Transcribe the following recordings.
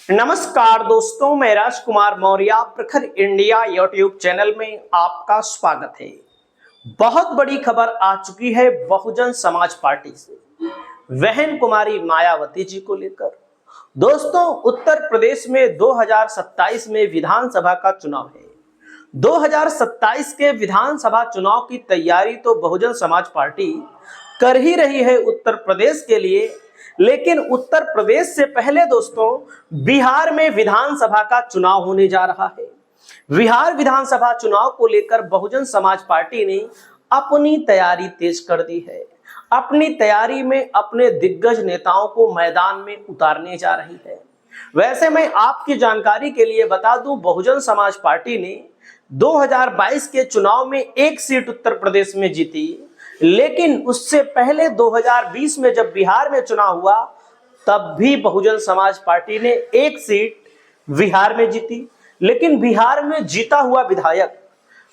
नमस्कार दोस्तों, मैं राजकुमार मौर्य प्रखर इंडिया यूट्यूब चैनल में आपका स्वागत है। बहुत बड़ी खबर आ चुकी है बहुजन समाज पार्टी से बहन कुमारी मायावती जी को लेकर। दोस्तों, उत्तर प्रदेश में 2027 में विधानसभा का चुनाव है। 2027 के विधानसभा चुनाव की तैयारी तो बहुजन समाज पार्टी कर ही रही है उत्तर प्रदेश के लिए, लेकिन उत्तर प्रदेश से पहले दोस्तों बिहार में विधानसभा का चुनाव होने जा रहा है। बिहार विधानसभा चुनाव को लेकर बहुजन समाज पार्टी ने अपनी तैयारी तेज कर दी है। अपनी तैयारी में अपने दिग्गज नेताओं को मैदान में उतारने जा रही है। वैसे मैं आपकी जानकारी के लिए बता दूं, बहुजन समाज पार्टी ने 2022 के चुनाव में एक सीट उत्तर प्रदेश में जीती, लेकिन उससे पहले 2020 में जब बिहार में चुनाव हुआ तब भी बहुजन समाज पार्टी ने एक सीट बिहार में जीती। लेकिन बिहार में जीता हुआ विधायक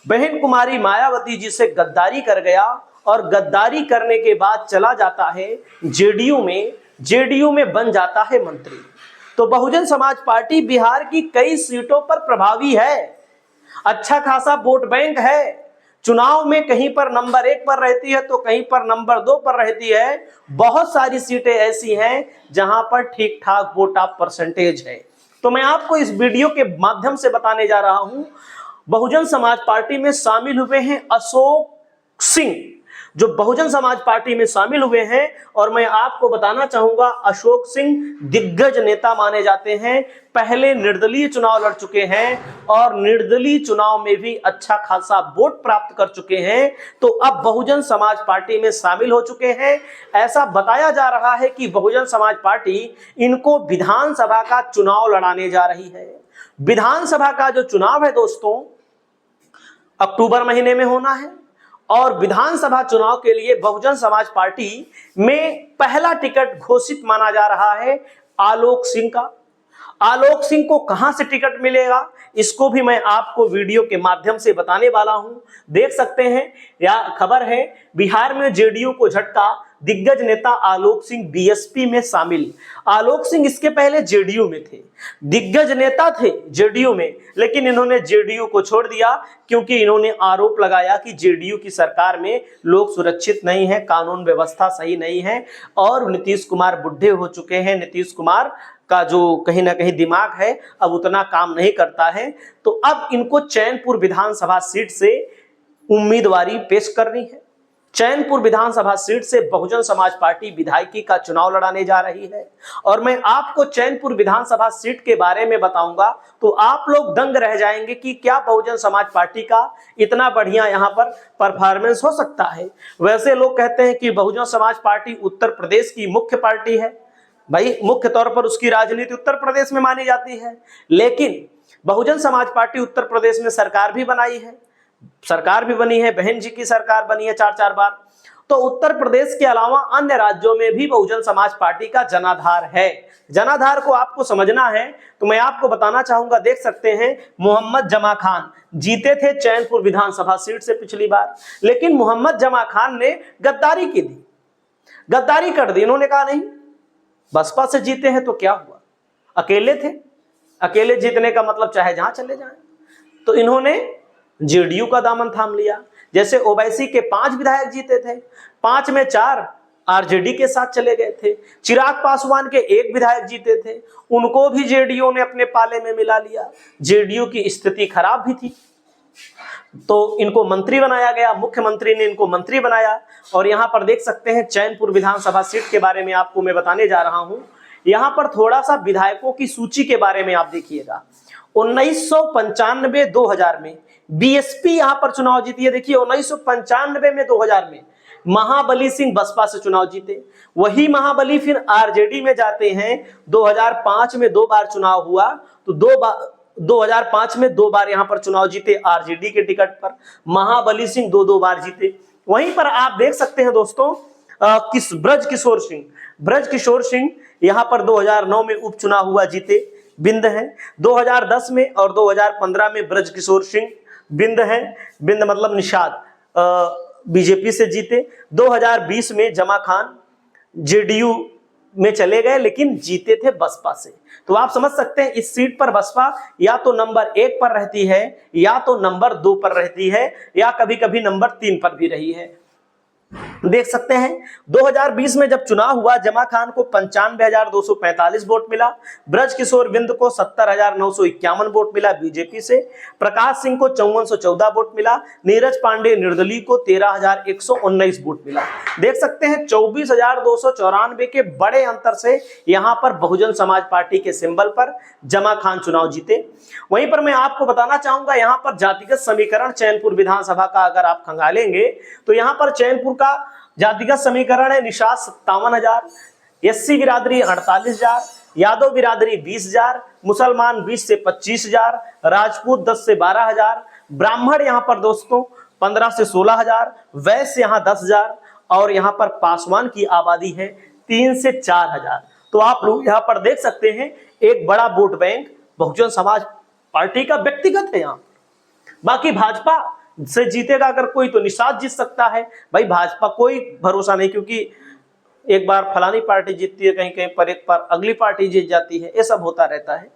बहन कुमारी मायावती जी से गद्दारी कर गया और गद्दारी करने के बाद चला जाता है जेडीयू में बन जाता है मंत्री। तो बहुजन समाज पार्टी बिहार की कई सीटों पर प्रभावी है, अच्छा खासा वोट बैंक है। चुनाव में कहीं पर नंबर 1 पर रहती है तो कहीं पर नंबर 2 पर रहती है। बहुत सारी सीटें ऐसी हैं जहां पर ठीक ठाक वोट ऑफ परसेंटेज है। तो मैं आपको इस वीडियो के माध्यम से बताने जा रहा हूं, बहुजन समाज पार्टी में शामिल हुए हैं अशोक सिंह, जो बहुजन समाज पार्टी में शामिल हुए हैं। और मैं आपको बताना चाहूंगा, अशोक सिंह दिग्गज नेता माने जाते हैं, पहले निर्दलीय चुनाव लड़ चुके हैं और निर्दलीय चुनाव में भी अच्छा खासा वोट प्राप्त कर चुके हैं। तो अब बहुजन समाज पार्टी में शामिल हो चुके हैं। ऐसा बताया जा रहा है कि बहुजन समाज पार्टी इनको विधानसभा का चुनाव लड़ाने जा रही है। विधानसभा का जो चुनाव है दोस्तों, अक्टूबर महीने में होना है और विधानसभा चुनाव के लिए बहुजन समाज पार्टी में पहला टिकट घोषित माना जा रहा है आलोक सिंह का। आलोक सिंह को कहां से टिकट मिलेगा, इसको भी मैं आपको वीडियो के माध्यम से बताने वाला हूं। देख सकते हैं, यह खबर है, बिहार में जेडीयू को झटका, दिग्गज नेता आलोक सिंह बीएसपी में शामिल। आलोक सिंह इसके पहले जेडीयू में थे, दिग्गज नेता थे जेडीयू में, लेकिन इन्होंने जेडीयू को छोड़ दिया क्योंकि इन्होंने आरोप लगाया कि जेडीयू की सरकार में लोग सुरक्षित नहीं है, कानून व्यवस्था सही नहीं है और नीतीश कुमार बुढ़े हो चुके हैं। नीतीश कुमार का जो कहीं ना कहीं दिमाग है अब उतना काम नहीं करता है। तो अब इनको चैनपुर विधानसभा सीट से उम्मीदवारी पेश करनी है। चैनपुर विधानसभा सीट से बहुजन समाज पार्टी विधायकी का चुनाव लड़ाने जा रही है और मैं आपको चैनपुर विधानसभा सीट के बारे में बताऊंगा तो आप लोग दंग रह जाएंगे कि क्या बहुजन समाज पार्टी का इतना बढ़िया यहां पर परफॉर्मेंस हो सकता है। वैसे लोग कहते हैं कि बहुजन समाज पार्टी उत्तर प्रदेश की मुख्य पार्टी है। भाई, मुख्य तौर पर उसकी राजनीति उत्तर प्रदेश में मानी जाती है, लेकिन बहुजन समाज पार्टी उत्तर प्रदेश में सरकार भी बनी है, बहन जी की सरकार बनी है 4 बार। तो उत्तर प्रदेश के अलावा अन्य राज्यों में भी बहुजन समाज पार्टी का जनाधार है। जनाधार को आपको समझना है तो मैं आपको बताना चाहूंगा, देख सकते हैं, मोहम्मद जमा खान जीते थे चैनपुर विधानसभा सीट से पिछली बार, लेकिन मोहम्मद जमा खान ने गद्दारी कर दी। इन्होंने कहा नहीं, बसपा से जीते हैं तो क्या हुआ, अकेले थे, अकेले जीतने का मतलब चाहे जहां चले जाएं। तो इन्होंने जेडीयू का दामन थाम लिया। जैसे ओवैसी के 5 विधायक जीते थे, 5 में 4 आरजेडी के साथ चले गए थे। चिराग पासवान के 1 विधायक जीते थे, उनको भी जेडीयू ने अपने पाले में मिला लिया। जेडीयू की स्थिति खराब भी थी तो इनको मंत्री बनाया गया, मुख्यमंत्री ने इनको मंत्री बनाया। और यहां पर देख सकते हैं, चैनपुर विधानसभा सीट के बारे में आपको मैं बताने जा रहा हूं। यहां पर थोड़ा सा विधायकों की सूची के बारे में आप देखिएगा। 1995-2000 में बीएसपी यहां पर चुनाव जीती है। देखिए, 1995 में 2000 में महाबली सिंह बसपा से चुनाव जीते, वही महाबली फिर आरजेडी में जाते हैं। 2005 में 2 बार चुनाव हुआ तो 2005 में 2 बार यहां पर चुनाव जीते आरजेडी के टिकट पर। महाबली सिंह 2 बार जीते। वहीं पर आप देख सकते हैं दोस्तों, ब्रज किशोर सिंह यहां पर 2009 में उपचुनाव हुआ, जीते, बिंद है। 2010 में और 2015 में ब्रज किशोर सिंह बिंद है, बिंद मतलब निषाद, बीजेपी से जीते। 2020 में जमा खान जेडीयू में चले गए, लेकिन जीते थे बसपा से। तो आप समझ सकते हैं इस सीट पर बसपा या तो नंबर 1 पर रहती है, या तो नंबर 2 पर रहती है, या कभी कभी नंबर 3 पर भी रही है। देख सकते हैं 2020 में जब चुनाव हुआ, जमा खान को 95,245 वोट मिला, ब्रज किशोर बिंद को 70,951 वोट मिला बीजेपी से, प्रकाश सिंह को 5414 वोट मिला, नीरज पांडे निर्दलीय को 13,119 वोट मिला। देख सकते हैं 24,294 के बड़े अंतर से यहां पर बहुजन समाज पार्टी के सिंबल पर जमा खान चुनाव जीते। वहीं पर मैं आपको बताना चाहूंगा, यहां पर जातिगत समीकरण चैनपुर विधानसभा का अगर आप खंगालेंगे तो यहां पर चैनपुर का जातिगत समीकरण है निषाद 57,000, एससी बिरादरी 48,000, यादव बिरादरी 20,000, मुसलमान 20 से 25,000, राजपूत 10 से 12,000, ब्राह्मण यहां पर दोस्तों 15 से 16,000, वैश्य यहां 10,000, और यहां पर पासवान की आबादी है 3 से 4,000। तो आप लोग यहां पर देख सकते हैं एक बड़ा vote bank Bahujan Samaj party का व्यक्तिगत है। यहां बाकी भाजपा से जीतेगा अगर कोई तो निषाद जीत सकता है। भाई भाजपा कोई भरोसा नहीं, क्योंकि एक बार फलानी पार्टी जीतती है, कहीं कहीं पर एक बार अगली पार्टी जीत जाती है, ये सब होता रहता है।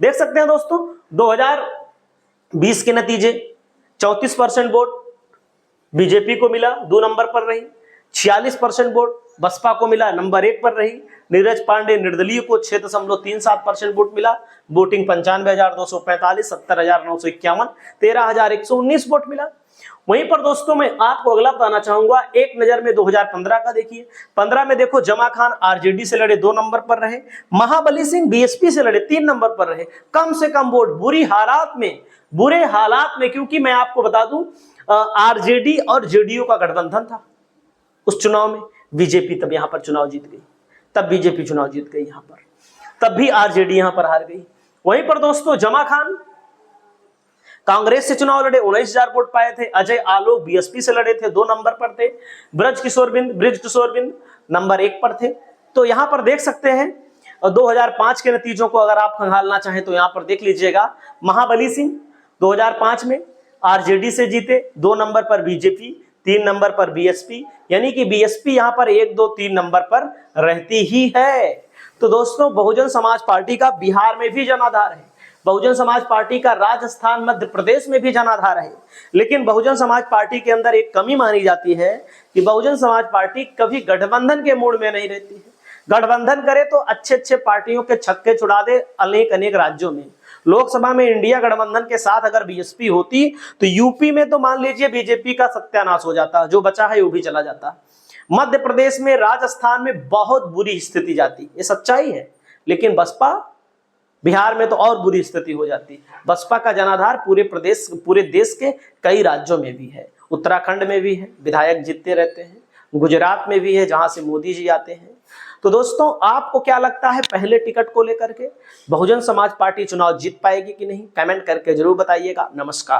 देख सकते हैं दोस्तों 2020 के नतीजे 34% वोट बीजेपी को मिला, 2 नंबर पर रही, 46% वोट बसपा को मिला, नंबर 1 पर रही, नीरज पांडे निर्दलीय को 6.37% वोट मिला, वोटिंग 95,245, 70,951, 13,119 वोट मिला। वहीं पर दोस्तों मैं आपको अगला बताना चाहूंगा, एक नजर में 2015 का देखिए। 15 में देखो जमा खान आरजेडी से लड़े, 2 नंबर पर रहे, महाबली सिंह बीएसपी से लड़े, 3 नंबर पर रहे, कम से कम वोट, बुरे हालात में, क्योंकि मैं आपको बता दूं आरजेडी और जेडीयू का गठबंधन था उस चुनाव में, बीजेपी तब यहां पर चुनाव जीत गई, तब बीजेपी चुनाव जीत गई यहां पर, तब भी आरजेडी यहां पर हार गई। वहीं पर दोस्तों जमा खान कांग्रेस से चुनाव लड़े, 19,000 वोट पाए थे, अजय आलोक बीएसपी से लड़े थे, 2 नंबर पर थे, ब्रज किशोर बिंद नंबर 1 पर थे। तो यहां पर देख सकते हैं 2005 के नतीजों को अगर आप खंगालना चाहें तो यहां पर देख लीजिएगा, महाबली सिंह 2005 में आरजेडी से जीते, 2 नंबर पर बीजेपी, 3 नंबर पर बीएसपी, यानी कि बीएसपी यहां पर 1, 2, 3 नंबर पर रहती ही है। तो दोस्तों बहुजन समाज पार्टी का बिहार में भी जनाधार है, बहुजन समाज पार्टी का राजस्थान मध्य प्रदेश में भी जनाधार है, लेकिन बहुजन समाज पार्टी के अंदर एक कमी मानी जाती है कि बहुजन समाज पार्टी कभी गठबंधन के मूड में नहीं रहती है। गठबंधन करे तो अच्छे पार्टियों के छक्के छुड़ा दे अनेक राज्यों में। लोकसभा में इंडिया गठबंधन के साथ अगर बीएसपी होती तो यूपी में तो मान लीजिए बीजेपी का सत्यानाश हो जाता, जो बचा है वो भी चला जाता। मध्य प्रदेश में, राजस्थान में बहुत बुरी स्थिति जाती, ये सच्चाई है, लेकिन बसपा बिहार में तो और बुरी स्थिति हो जाती। बसपा का जनाधार पूरे देश के कई राज्यों में भी है, उत्तराखंड में भी है, विधायक जीतते रहते हैं, गुजरात में भी है जहां से मोदी जी आते हैं। तो दोस्तों आपको क्या लगता है पहले टिकट को लेकर के बहुजन समाज पार्टी चुनाव जीत पाएगी कि नहीं? कमेंट करके जरूर बताइएगा। नमस्कार।